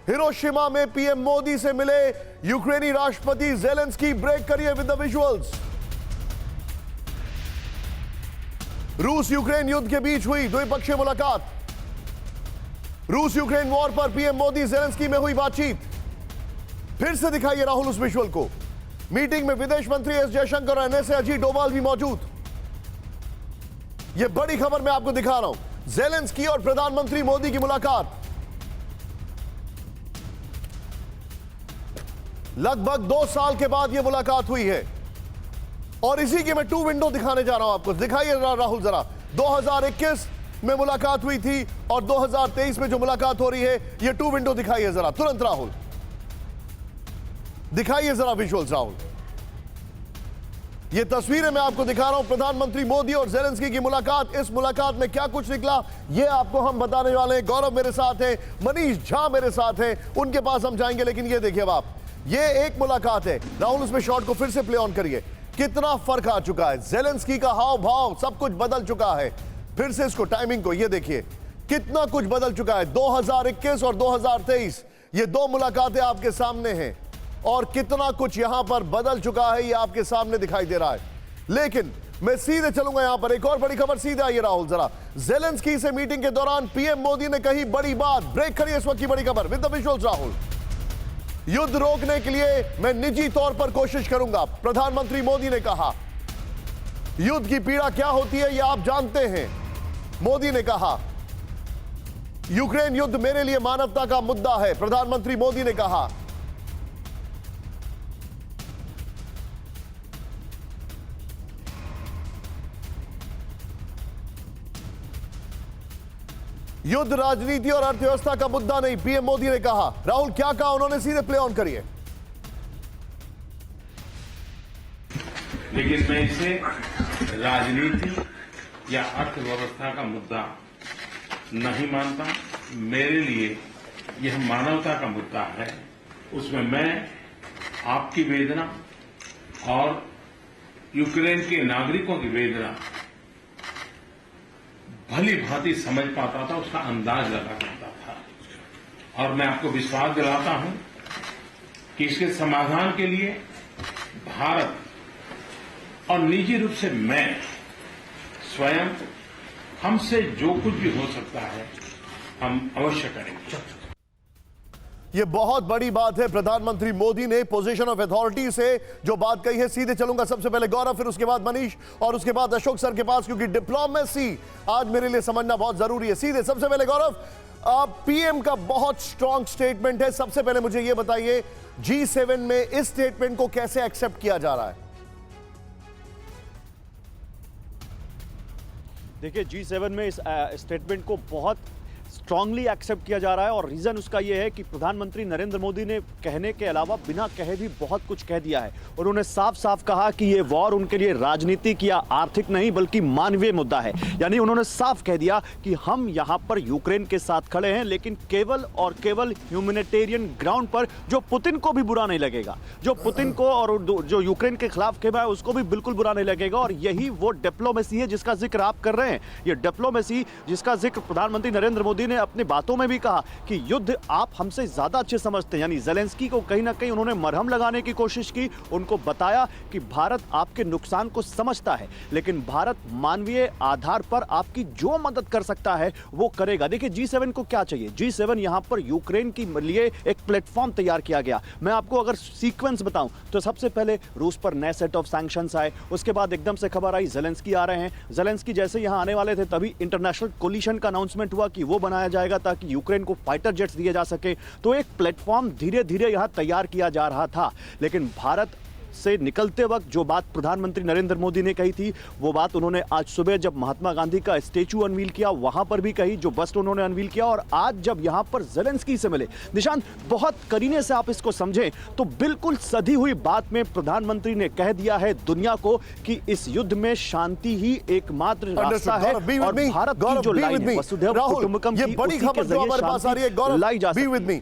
Hiroshima में PM Modi से मिले यूक्रेनी राष्ट्रपति ज़ेलेंस्की। ब्रेक करिए विद द विजुअल्स। रूस यूक्रेन युद्ध के बीच हुई द्विपक्षीय मुलाकात। रूस यूक्रेन वॉर पर पीएम मोदी ज़ेलेंस्की में हुई बातचीत। फिर से दिखाइए राहुल उस विजुअल को। मीटिंग में विदेश मंत्री एस जयशंकर और एनएसए अजीत डोभाल भी मौजूद। यह बड़ी खबर मैं आपको दिखा रहा हूं। ज़ेलेंस्की और प्रधानमंत्री मोदी की मुलाकात लगभग 2 साल के बाद यह मुलाकात हुई है और इसी की मैं 2 विंडो दिखाने जा रहा हूं आपको। दिखाइए राहुल जरा। 2021 में मुलाकात हुई थी और 2023 में जो मुलाकात हो रही है, यह 2 विंडो दिखाइए जरा तुरंत राहुल। दिखाइए जरा विजुअल्स राहुल। यह तस्वीरें मैं आपको दिखा रहा हूं। प्रधानमंत्री मोदी और ज़ेलेंस्की की मुलाकात। इस मुलाकात में क्या कुछ निकला यह आपको हम बताने वाले हैं। गौरव मेरे साथ हैं, मनीष झा मेरे साथ हैं, उनके पास हम जाएंगे। लेकिन यह देखिए अब आप, यह एक मुलाकात है राहुल। उसमें शॉट को फिर से प्ले ऑन करिए। कितना फर्क आ चुका है। ज़ेलेंस्की का हाव भाव सब कुछ बदल चुका है। फिर से इसको टाइमिंग को ये देखिए, कितना कुछ बदल चुका है। 2021 और 2023 ये 2 मुलाकातें आपके सामने हैं और कितना कुछ यहां पर बदल चुका है ये आपके सामने दिखाई दे रहा है। लेकिन मैं सीधे चलूंगा यहां पर। एक और बड़ी खबर सीधे आइए राहुल जरा। ज़ेलेंस्की से मीटिंग के दौरान पीएम मोदी ने कही बड़ी बात। ब्रेक करिए इस वक्त की बड़ी खबर विद द विजुअल्स राहुल। युद्ध रोकने के लिए मैं निजी तौर पर कोशिश करूंगा, प्रधानमंत्री मोदी ने कहा। युद्ध की पीड़ा क्या होती है यह आप जानते हैं, मोदी ने कहा। यूक्रेन युद्ध मेरे लिए मानवता का मुद्दा है, प्रधानमंत्री मोदी ने कहा। युद्ध राजनीति और अर्थव्यवस्था का मुद्दा नहीं, पीएम मोदी ने कहा। राहुल क्या कहा उन्होंने, सीधे प्ले ऑन करिए। लेकिन मैं इसे राजनीति या अर्थव्यवस्था का मुद्दा नहीं मानता। मेरे लिए यह मानवता का मुद्दा है। उसमें मैं आपकी वेदना और यूक्रेन के नागरिकों की वेदना भली भांति समझ पाता था, उसका अंदाज लगा पाता था। और मैं आपको विश्वास दिलाता हूं कि इसके समाधान के लिए भारत और निजी रूप से मैं स्वयं, हमसे जो कुछ भी हो सकता है हम अवश्य करेंगे। यह बहुत बड़ी बात है। प्रधानमंत्री मोदी ने पोजीशन ऑफ अथॉरिटी से जो बात कही है। सीधे चलूंगा सबसे पहले गौरव, फिर उसके बाद मनीष और उसके बाद अशोक सर के पास, क्योंकि डिप्लोमेसी आज मेरे लिए समझना बहुत जरूरी है। सीधे सबसे पहले गौरव, पीएम का बहुत स्ट्रांग स्टेटमेंट है। सबसे पहले मुझे यह बताइए G7 में इस स्टेटमेंट को कैसे एक्सेप्ट किया जा रहा है? देखिए, G7 में इस स्टेटमेंट को बहुत स्ट्रांगली एक्सेप्ट किया जा रहा है और रीज़न उसका यह है कि प्रधानमंत्री नरेंद्र मोदी ने कहने के अलावा बिना कहे भी बहुत कुछ कह दिया है। उन्होंने साफ साफ कहा कि ये वॉर उनके लिए राजनीतिक या आर्थिक नहीं बल्कि मानवीय मुद्दा है। यानी उन्होंने साफ कह दिया कि हम यहाँ पर यूक्रेन के साथ खड़े हैं, लेकिन केवल और केवल ह्यूमैनिटेरियन ग्राउंड पर, जो पुतिन को भी बुरा नहीं लगेगा, जो पुतिन को और जो यूक्रेन के खिलाफ खेमा है उसको भी बिल्कुल बुरा नहीं लगेगा। और यही वो डिप्लोमेसी है जिसका जिक्र आप कर रहे हैं। ये डिप्लोमेसी जिसका जिक्र प्रधानमंत्री नरेंद्र मोदी ने अपनी बातों में भी कहा कि युद्ध आप हमसे ज्यादा अच्छे समझते हैं। यानी ज़ेलेंस्की को कहीं ना कहीं उन्होंने मरहम लगाने की कोशिश की। उनको बताया कि भारत आपके नुकसान को समझता है, लेकिन भारत मानवीय आधार पर आपकी जो मदद कर सकता है वो करेगा। देखिए, G7 को क्या चाहिए? G7 यहां पर यूक्रेन के लिए एक प्लेटफॉर्म तैयार किया गया। मैं आपको अगर सीक्वेंस बताऊं तो सबसे पहले रूस पर नए सेट ऑफ सैंक्शंस आए। उसके बाद एकदम से खबर आई ज़ेलेंस्की आ रहे हैं। ज़ेलेंस्की जैसे यहां आने वाले थे तभी इंटरनेशनल कोलिशन का अनाउंसमेंट हुआ कि वो बनाया जाएगा ताकि यूक्रेन को फाइटर जेट्स दिए जा सके। तो एक प्लेटफॉर्म धीरे धीरे यहां तैयार किया जा रहा था। लेकिन भारत से निकलते वक्त जो बात प्रधानमंत्री नरेंद्र मोदी ने कही थी, वो बात उन्होंने आज सुबह जब महात्मा गांधी का स्टैचू अनवील किया वहां पर भी कही, जो बस्ट उन्होंने अनवील किया। और आज जब यहां पर ज़ेलेंस्की से मिले, निशांत बहुत करीने से आप इसको समझें तो बिल्कुल सधी हुई बात में प्रधानमंत्री ने कह दिया है दुनिया को कि इस युद्ध में शांति ही एकमात्र रास्ता है। और भारत की जो लाइन है वसुधैव कुटुंबकम की, ये बड़ी खबर जो हमारे पास आ रही है, गौरव बी विद मी।